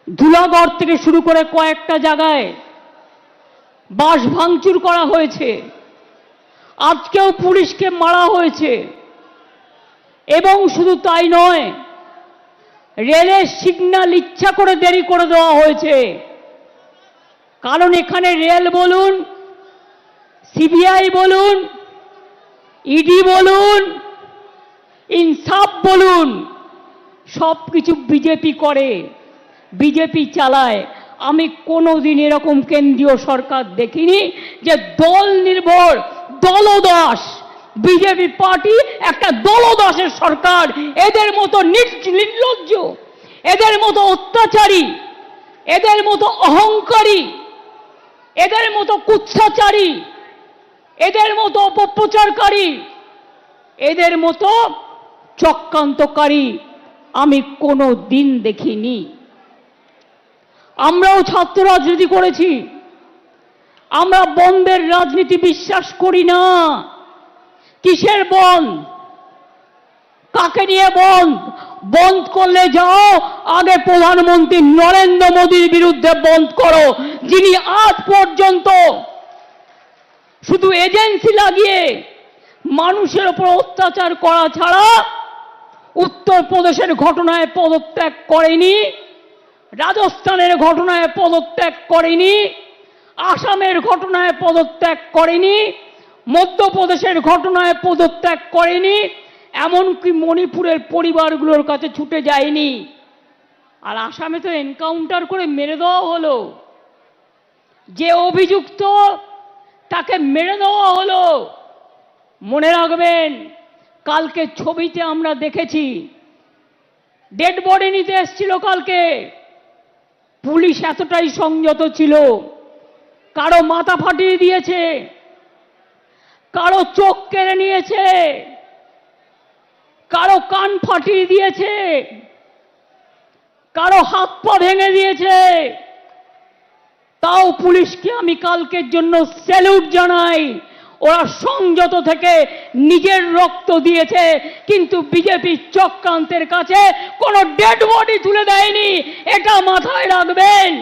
ধুলাগড় থেকে শুরু করে কয়েকটা জায়গায় বাস ভাঙচুর করা হয়েছে। আজকেও পুলিশকে মারা হয়েছে। এবং শুধু তাই নয়, রেলের সিগন্যাল ইচ্ছা করে দেরি করে দেওয়া হয়েছে। কারণ এখানে রেল বলুন, সিবিআই বলুন, ইডি বলুন, ইনসাফ বলুন, সব কিছু বিজেপি করে, বিজেপি চালায়। আমি কোনোদিন এরকম কেন্দ্রীয় সরকার দেখিনি যে দল নির্ভর দলদাস, বিজেপি পার্টি একটা দলদাসের সরকার। এদের মতো নির্লজ্জ, এদের মতো অত্যাচারী, এদের মতো অহংকারী, এদের মতো কুৎসাচারী, এদের মতো অপপ্রচারকারী, এদের মতো চক্রান্তকারী আমি কোনো দিন দেখিনি। আমরাও ছাত্র রাজনীতি করেছি। আমরা বন্ধের রাজনীতি বিশ্বাস করি না। কিসের বন্ধ? কাকে নিয়ে বন্ধ? বন্ধ করলে যাও আগে প্রধানমন্ত্রী নরেন্দ্র মোদীর বিরুদ্ধে বন্ধ করো, যিনি আজ পর্যন্ত শুধু এজেন্সি লাগিয়ে মানুষের উপর অত্যাচার করা ছাড়া উত্তরপ্রদেশের ঘটনায় পদত্যাগ করেনি, রাজস্থানের ঘটনায় পদত্যাগ করেনি, আসামের ঘটনায় পদত্যাগ করেনি, মধ্যপ্রদেশের ঘটনায় পদত্যাগ করেনি, এমনকি মণিপুরের পরিবারগুলোর কাছে ছুটে যায়নি। আর আসামে তো এনকাউন্টার করে মেরে দেওয়া হলো। যে অভিযুক্ত তাকে মেরে দেওয়া হলো। মনে রাখবেন, কালকে ছবিতে আমরা দেখেছি ডেড বডি নিতে এসেছিল কালকে। পুলিশ এতটাই সংযত ছিল, কারো মাথা ফাটিয়ে দিয়েছে, কারো চোখ কেড়ে নিয়েছে, কারো কান ফাটিয়ে দিয়েছে, কারো হাত পা ভেঙে দিয়েছে। তাও পুলিশকে আমি কালকের জন্য স্যালুট জানাই। ওরা সংযত থেকে নিজের রক্ত দিয়েছে, কিন্তু বিজেপি চক্রান্তের কাছে কোনো ডেড বডি তুলে দেয়নি। এটা মাথায় রাখবেন।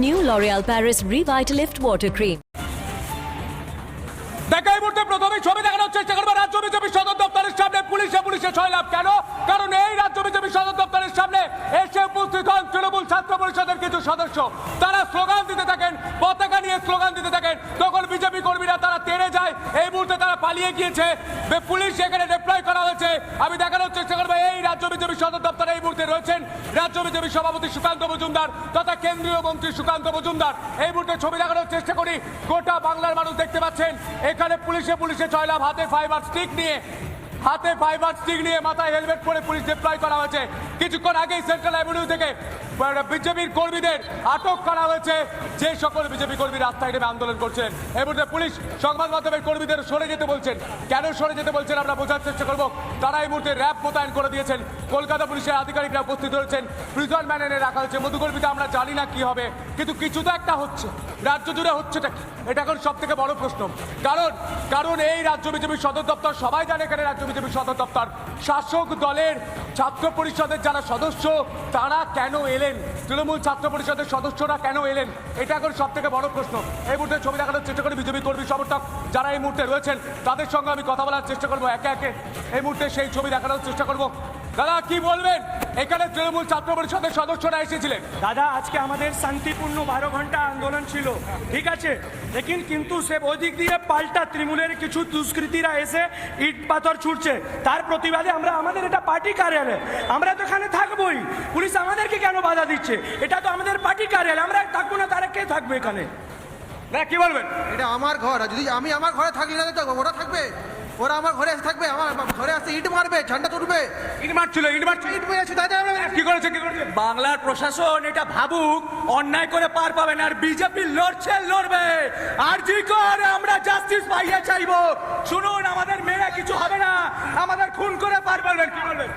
New L'Oréal Paris Revitalift Water Cream. দেখাই মুহূর্তে প্রথমে ছবি দেখানোর চেষ্টা করবো রাজ্য বিজেপি সদর দপ্তরের সামনে পুলিশে ছয়লাভ। কেন? কারণ এই রাজ্য বিজেপি সদর দপ্তরের সামনে এসে উপস্থিত হন তৃণমূল ছাত্র পরিষদের কিছু সদস্য। তারা স্লোগান দিতে থাকেন, পতাকা নিয়ে স্লোগান দিতে থাকেন। তখন বিজেপি কর্মীরা তারা তেড়ে যায়। এই মুহূর্তে তারা পালিয়ে গিয়েছে, পুলিশ এখানে ডিপ্লয় করা হয়েছে। আমি দেখানোর চেষ্টা করবো এই রাজ্য বিজেপি সদর দপ্তরে এই মুহূর্তে রয়েছেন রাজ্য বিজেপি সভাপতি সুকান্ত মজুমদার তথা কেন্দ্রীয় মন্ত্রী সুকান্ত মজুমদার। এই মুহূর্তে ছবি দেখানোর চেষ্টা করি। গোটা বাংলার মানুষ দেখতে পাচ্ছেন এখানে পুলিশে ছয়লাভ, হাতে ফাইবার স্টিক নিয়ে হাতে ফাইবার স্টিক নিয়ে মাথায় হেলমেট পরে পুলিশ ডিপ্লয় করা হয়েছে। কিছুক্ষণ আগেই সেন্ট্রাল অ্যাভিনিউ থেকে বিজেপির কর্মীদের আটক করা হয়েছে, যে সকল বিজেপি কর্মী রাস্তায় নেমে আন্দোলন করছেন। এই মুহূর্তে পুলিশ সংবাদ মাধ্যমের কর্মীদের সরে যেতে বলছেন। কেন সরে যেতে বলছেন আমরা বোঝার চেষ্টা করব। তারা এই মুহূর্তে র্যাব মোতায়েন করে দিয়েছেন, কলকাতা পুলিশের আধিকারিকরা উপস্থিত হয়েছেন, প্রিজন ম্যান এনে রাখা হয়েছে। মধুকর্মীতে আমরা জানি না কি হবে, কিন্তু কিছু তো একটা হচ্ছে। রাজ্য জুড়ে হচ্ছেটা কি, এটা এখন সব থেকে বড় প্রশ্ন। কারণ এই রাজ্য বিজেপির সদর দপ্তর, সবাই জানে এখানে রাজ্য বিজেপির সদর দপ্তর, শাসক দলের ছাত্র পরিষদের যারা সদস্য তারা কেন এলেন, তৃণমূল ছাত্র পরিষদের সদস্যরা কেন এলেন, এটা এখন সব থেকে বড় প্রশ্ন। এই মুহূর্তে ছবি দেখানোর চেষ্টা করি বিজেপি কর্মী সমর্থক যারা এই মুহূর্তে রয়েছেন, তাদের সঙ্গে আমি কথা বলার চেষ্টা করবো একে একে। এই মুহূর্তে সেই ছবি দেখানোর চেষ্টা করবো। দাদা কি বলবেন, এখানে তৃণমূল ছাত্র পরিষদের সদস্যরা এসেছিলেন। দাদা আজকে আমাদের শান্তিপূর্ণ 12 ঘন্টা আন্দোলন ছিল, ঠিক আছে, কিন্তু সে ওদিক দিয়ে পাল্টা তৃণমূলের কিছু দুষ্কৃতীরা এসে ইট পাথর ছুটছে। তার প্রতিবাদে আমরা আমাদের এটা পার্টি কার্যালয়, আমরা তো এখানে থাকবোই। পুলিশ আমাদেরকে কেন বাধা দিচ্ছে? এটা তো আমাদের পার্টি কার্যালয়, আমরা থাকবো না, তারা কে থাকবে এখানে? কি বলবেন? এটা আমার ঘর, যদি আমি আমার ঘরে থাকি না তো ওরা থাকবে? ওরা আমার ঘরে এসে থাকবে, আমার ঘরে আসতে ইট মারবে, ঝান্ডা তুলবে। ইট মারছিল ইট মেরেছে, তাই কি করেছে কি করেছে? বাংলার প্রশাসন এটা ভাবুক অন্যায় করে পার পাবে না, আর বিজেপি লড়বে। আর জি করে আমরা জাস্টিস পাইয়ে চাইবো। শুনুন, আমাদের মেয়ে কিছু হবে না, আমাদের খুন করে পার পাবেন। কি বলবেন?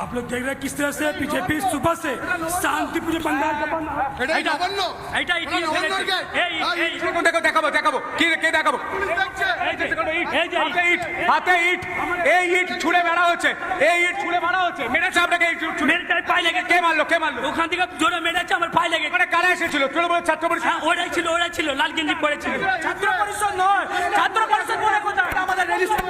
आप लोग देख रहे हैं किस तरह से बीजेपी सुबह से शांति पूरे पंडाल দেখাবো কি কে দেখাবো? হাতে ইট, এই ইট ছুঁড়ে মারা হচ্ছে, এই ইট ছুঁড়ে মারা হচ্ছে। মেরেছে আপনাকে? পায়ে লেগে। কে মারলো? কে মারলো? ওখান থেকে জোরে মেরেছে, আমার পায়ে লেগে। মানে কারা এসেছিল? তৃণমূলের ছাত্র পরিষদ? ওরাই ছিল লাল গেঞ্জি পরেছিল। ছাত্র পরিষদ নয়, ছাত্র পরিষদ বলে কোথায়? আমাদের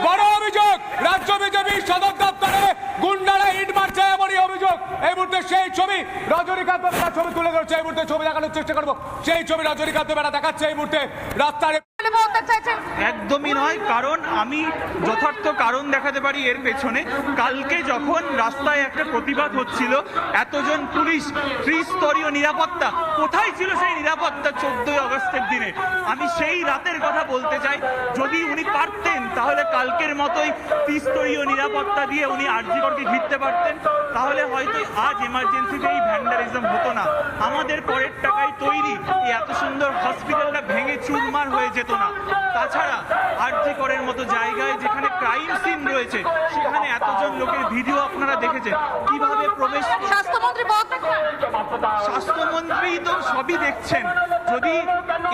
বড় অভিযোগ, রাজ্য বিজেপির সদর দপ্তরে গুন্ডারা ইট মারছে, এমনই অভিযোগ। এই মুহূর্তে সেই ছবি রজনীকান্ত বেরা ছবি তুলে ধরছে। এই মুহূর্তে ছবি দেখানোর চেষ্টা করবো, সেই ছবি রজনীকান্ত বেরা দেখাচ্ছে এই মুহূর্তে রাস্তার। একদমই নয়, কারণ আমি যথার্থ কারণ দেখাতে পারি এর পেছনে। কালকে যখন রাস্তায় একটা প্রতিবাদ হচ্ছিল, এতজন পুলিশ, ত্রিস্তরীয় নিরাপত্তা, কোথায় ছিল সেই নিরাপত্তা 14ই আগস্টের দিনে? আমি সেই রাতের কথা বলতে চাই। যদি উনি পারতেন তাহলে কালকের মতোই ত্রিস্তরীয় নিরাপত্তা দিয়ে উনি আরজিকরকে ঘিরতে পারতেন, তাহলে হয়তো আজ এমার্জেন্সিতে এই ভ্যান্ডালিজম হতো না। আমাদের পরের টাকায় তৈরি এই এত সুন্দর হসপিটালটা ভেঙে চুরমার হয়ে যেত না। তাছাড়া আরজিকরের মতো জায়গায় যেখানে ক্রাইম সিন রয়েছে, সেখানে এতজন লোকের ভিডিও আপনারা দেখেছেন কিভাবে প্রবেশ। স্বাস্থ্যমন্ত্রী তো সবই দেখছেন। যদি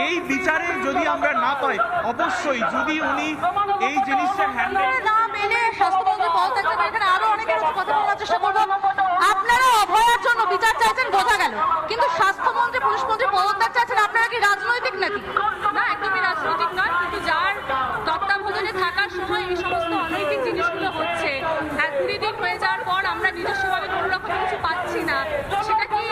এই বিচারে যদি আমরা না পাই, অবশ্যই যদি উনি এই জিনিসটা হ্যান্ডেল না মেনে স্বাস্থ্যমন্ত্রী পদ থাকছেন, এখানে আরো অনেকের কথা বলার চেষ্টা করবো। আপনারা অভয়ার জন্য বিচার চাইছেন, বোঝা গেল, কিন্তু স্বাস্থ্যমন্ত্রী পুলিশমন্ত্রী পদত্যাগ চাইছেন, আপনারা কি রাজনৈতিক নাকি? না, একদমই রাজনৈতিক নয়, কিন্তু যার তত্ত্বাবধানে থাকার সময় এই সমস্ত অনৈতিক জিনিসগুলো হচ্ছে, 20 দিন হয়ে যাওয়ার পর আমরা নিজস্বভাবে কোনো রকম কিছু পাচ্ছি না, সেটা কি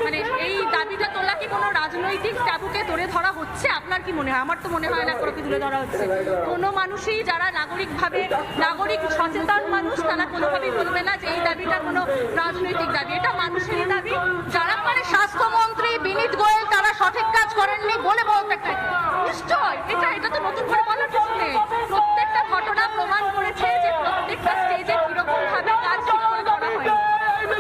মানে এই দাবিটা তোলা কি কোনো রাজনৈতিক ট্যাবুকে তুলে ধরা হচ্ছে? আপনার কি মনে হয়? আমার তো মনে হয় না কোনো কি তুলে ধরা হচ্ছে। কোনো মানুষই যারা নাগরিক সচেতন মানুষ, তারা কোনোভাবেই বলবে না যে এই দাবিটা কোনো রাজনৈতিক দাবি, এটা মানুষেরই দাবি। যারা মানে স্বাস্থ্যমন্ত্রী বিনীত গোয়েল তারা সঠিক কাজ করেননি বলে পদত্যাগ চাইছেন। নিশ্চয়, এটা তো নতুন করে বলার কিছু নেই। প্রত্যেকটা ঘটনা প্রমাণ করেছে যে প্রত্যেকটা স্টেজে কিরকম ভাবে কাজ ঠিক করে করা হয়।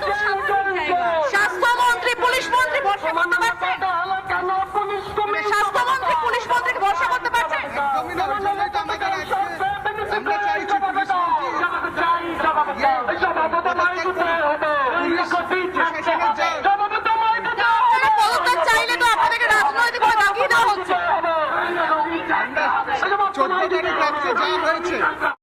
তো স্বাভাবিক জায়গা। স্বাস্থ্যমন্ত্রী পুলিশমন্ত্রী ভরসা করতে পারছে? স্বাস্থ্যমন্ত্রী পুলিশমন্ত্রীকে ভরসা করতে পারছে? একদমই না, ওই জন্যই তো আমরা চাইছি পুলিশ পদত্যাগ চাইলে তো আপনাদেরকে রাজনৈতিক ভাবে দাগিয়ে দেওয়া হচ্ছে। 14 তারিখ রাত্রে যা হয়েছে